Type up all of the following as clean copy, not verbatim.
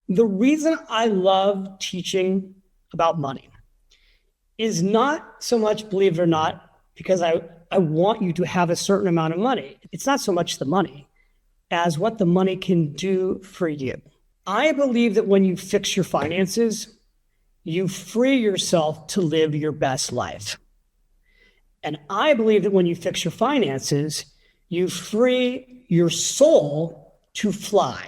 The reason I love teaching about money is not so much, believe it or not, because I want you to have a certain amount of money. It's not so much the money as what the money can do for you. I believe that when you fix your finances, you free yourself to live your best life. And I believe that when you fix your finances, you free your soul to fly.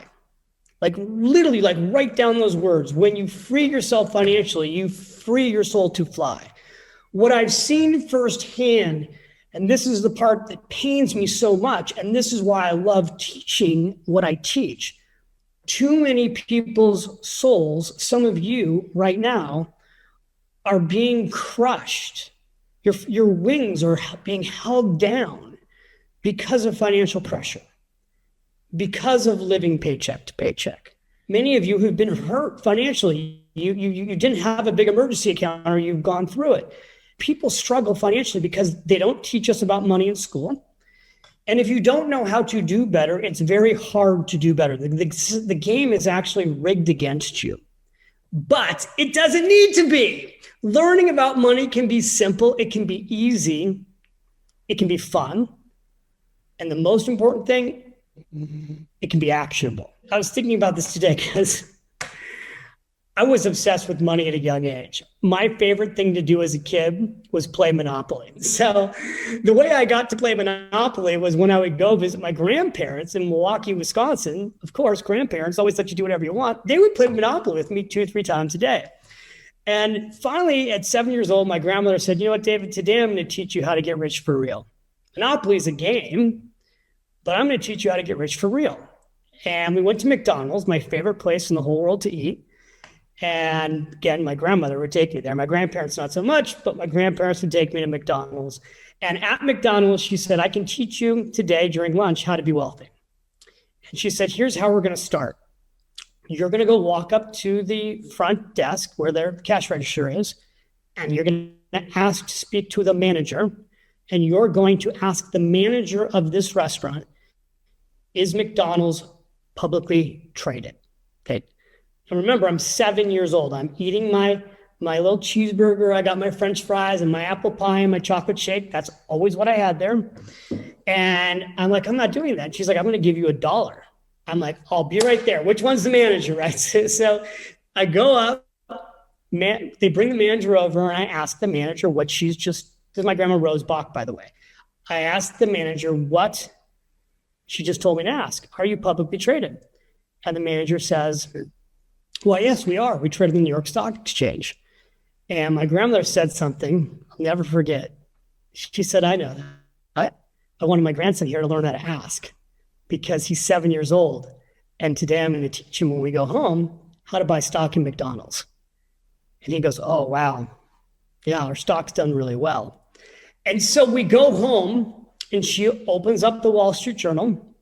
Like literally, like write down those words. When you free yourself financially, you free your soul to fly. What I've seen firsthand, and this is the part that pains me so much, and this is why I love teaching what I teach. Too many people's souls, some of you right now, are being crushed. Your wings are being held down because of financial pressure, because of living paycheck to paycheck. Many of you who've been hurt financially, you didn't have a big emergency account or you've gone through it. People struggle financially because they don't teach us about money in school. And if you don't know how to do better, it's very hard to do better. The game is actually rigged against you. But it doesn't need to be. Learning about money can be simple. It can be easy. It can be fun. And the most important thing, it can be actionable. I was thinking about this today because I was obsessed with money at a young age. My favorite thing to do as a kid was play Monopoly. So the way I got to play Monopoly was when I would go visit my grandparents in Milwaukee, Wisconsin. Of course, grandparents always let you do whatever you want. They would play Monopoly with me 2 or 3 times a day. And finally, at 7 years old, my grandmother said, you know what, David, today I'm going to teach you how to get rich for real. Monopoly is a game, but I'm going to teach you how to get rich for real. And we went to McDonald's, my favorite place in the whole world to eat. And again, my grandmother would take me there. My grandparents, not so much, but my grandparents would take me to McDonald's. And at McDonald's, she said, I can teach you today during lunch how to be wealthy. And she said, here's how we're going to start. You're going to go walk up to the front desk where their cash register is, and you're going to ask to speak to the manager. And you're going to ask the manager of this restaurant, is McDonald's publicly traded? Okay. And remember, I'm 7 years old. I'm eating my little cheeseburger. I got my French fries and my apple pie and my chocolate shake. That's always what I had there. And I'm like, I'm not doing that. She's like, I'm going to give you $1. I'm like, I'll be right there. Which one's the manager, right? So I go up. They bring the manager over, and I ask the manager what she's just. This is my grandma Rosebach, by the way. I asked the manager what she just told me to ask. Are you publicly traded? And the manager says, well, yes, we are. We trade in the New York Stock Exchange. And my grandmother said something I'll never forget. She said, I know that. I wanted my grandson here to learn how to ask because he's 7 years old. And today I'm going to teach him when we go home how to buy stock in McDonald's. And he goes, oh, wow. Yeah, our stock's done really well. And so we go home and she opens up the Wall Street Journal.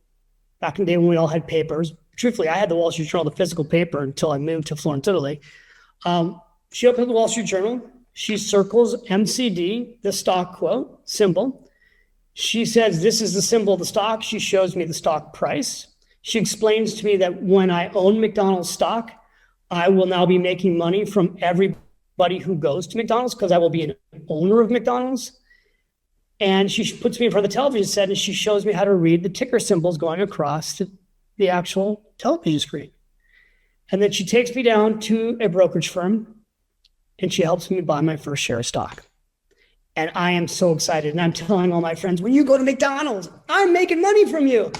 Back in the day when we all had papers. Truthfully, I had the Wall Street Journal, the physical paper, until I moved to Florence, Italy. She opens the Wall Street Journal. She circles MCD, the stock quote, symbol. She says, this is the symbol of the stock. She shows me the stock price. She explains to me that when I own McDonald's stock, I will now be making money from everybody who goes to McDonald's because I will be an owner of McDonald's. And she puts me in front of the television set and she shows me how to read the ticker symbols going across the actual television screen. And then she takes me down to a brokerage firm and she helps me buy my first share of stock. And I am so excited. And I'm telling all my friends, when you go to McDonald's, I'm making money from you.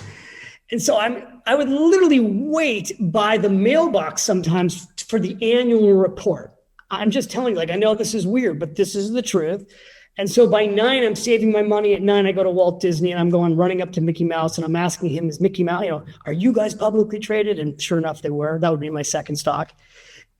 And so I would literally wait by the mailbox sometimes for the annual report. I'm just telling you, like, I know this is weird, but this is the truth. And so by 9, I'm saving my money. At 9, I go to Walt Disney and I'm going running up to Mickey Mouse and I'm asking him, is Mickey Mouse, are you guys publicly traded? And sure enough, they were. That would be my second stock.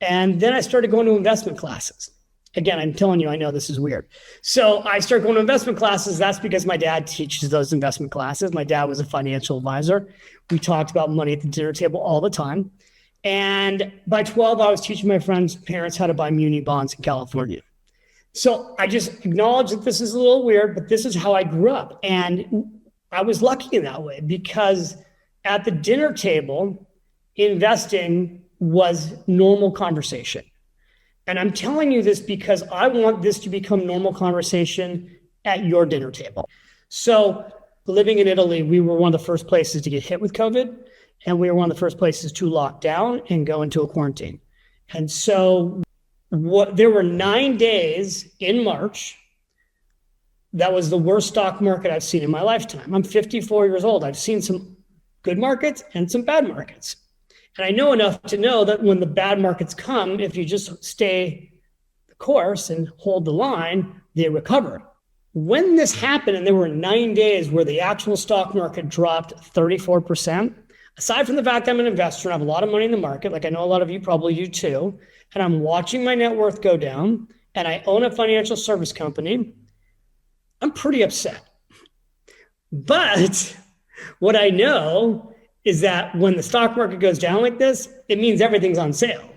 And then I started going to investment classes. Again, I'm telling you, I know this is weird. So I started going to investment classes. That's because my dad teaches those investment classes. My dad was a financial advisor. We talked about money at the dinner table all the time. And by 12, I was teaching my friends' parents how to buy muni bonds in California. So I just acknowledge that this is a little weird, but this is how I grew up. And I was lucky in that way because at the dinner table, investing was normal conversation. And I'm telling you this because I want this to become normal conversation at your dinner table. So living in Italy, we were one of the first places to get hit with COVID, and we were one of the first places to lock down and go into a quarantine. And so there were 9 days in March that was the worst stock market I've seen in my lifetime. I'm 54 years old. I've seen some good markets and some bad markets. And I know enough to know that when the bad markets come, if you just stay the course and hold the line, they recover. When this happened, and there were 9 days where the actual stock market dropped 34%, aside from the fact I'm an investor and I have a lot of money in the market, like I know a lot of you probably do too, and I'm watching my net worth go down, and I own a financial service company, I'm pretty upset. But what I know is that when the stock market goes down like this, it means everything's on sale.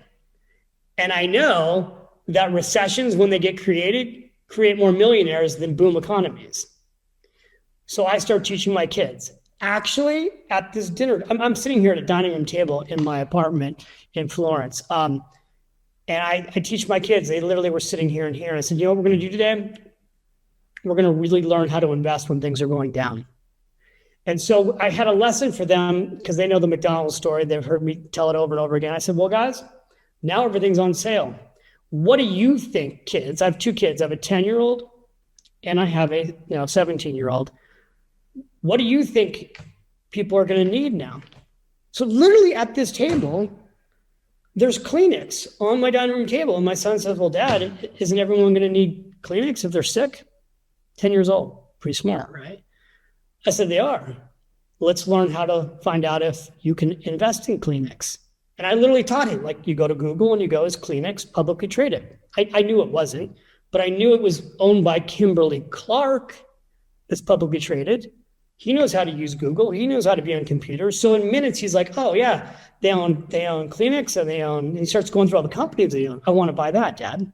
And I know that recessions, when they get created, create more millionaires than boom economies. So I start teaching my kids. Actually, at this dinner, I'm sitting here at a dining room table in my apartment in Florence. And I teach my kids, they literally were sitting here and here. And I said, you know what we're going to do today? We're going to really learn how to invest when things are going down. And so I had a lesson for them because they know the McDonald's story. They've heard me tell it over and over again. I said, well, guys, now everything's on sale. What do you think, kids? I have 2 kids. I have a 10-year-old and I have a 17-year-old. What do you think people are going to need now? So literally at this table, there's Kleenex on my dining room table. And my son says, well, Dad, isn't everyone going to need Kleenex if they're sick? 10 years old, pretty smart, right? I said, they are. Let's learn how to find out if you can invest in Kleenex. And I literally taught him, like, you go to Google and you go, is Kleenex publicly traded? I knew it wasn't, but I knew it was owned by Kimberly-Clark. It's publicly traded. He knows how to use Google. He knows how to be on computers. So in minutes, he's like, oh yeah, they own Kleenex and he starts going through all the companies they own. I want to buy that, Dad.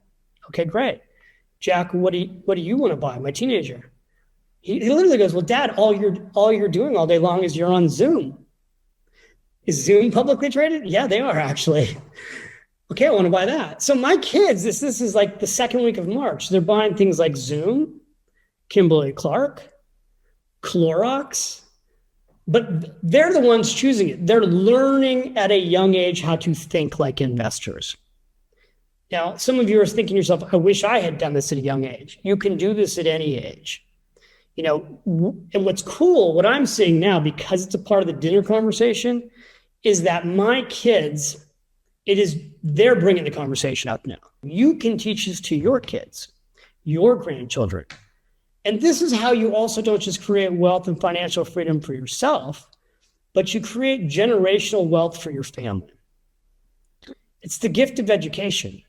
Okay, great. Jack, what do you want to buy? My teenager. He literally goes, well, Dad, all you're doing all day long is you're on Zoom. Is Zoom publicly traded? Yeah, they are actually. Okay, I want to buy that. So my kids, this is like the second week of March. They're buying things like Zoom, Kimberly-Clark, Clorox, but they're the ones choosing it. They're learning at a young age how to think like investors. Now, some of you are thinking to yourself, I wish I had done this at a young age. You can do this at any age. And what's cool, what I'm seeing now, because it's a part of the dinner conversation, is that my kids, they're bringing the conversation up now. You can teach this to your kids, your grandchildren. And this is how you also don't just create wealth and financial freedom for yourself, but you create generational wealth for your family. It's the gift of education.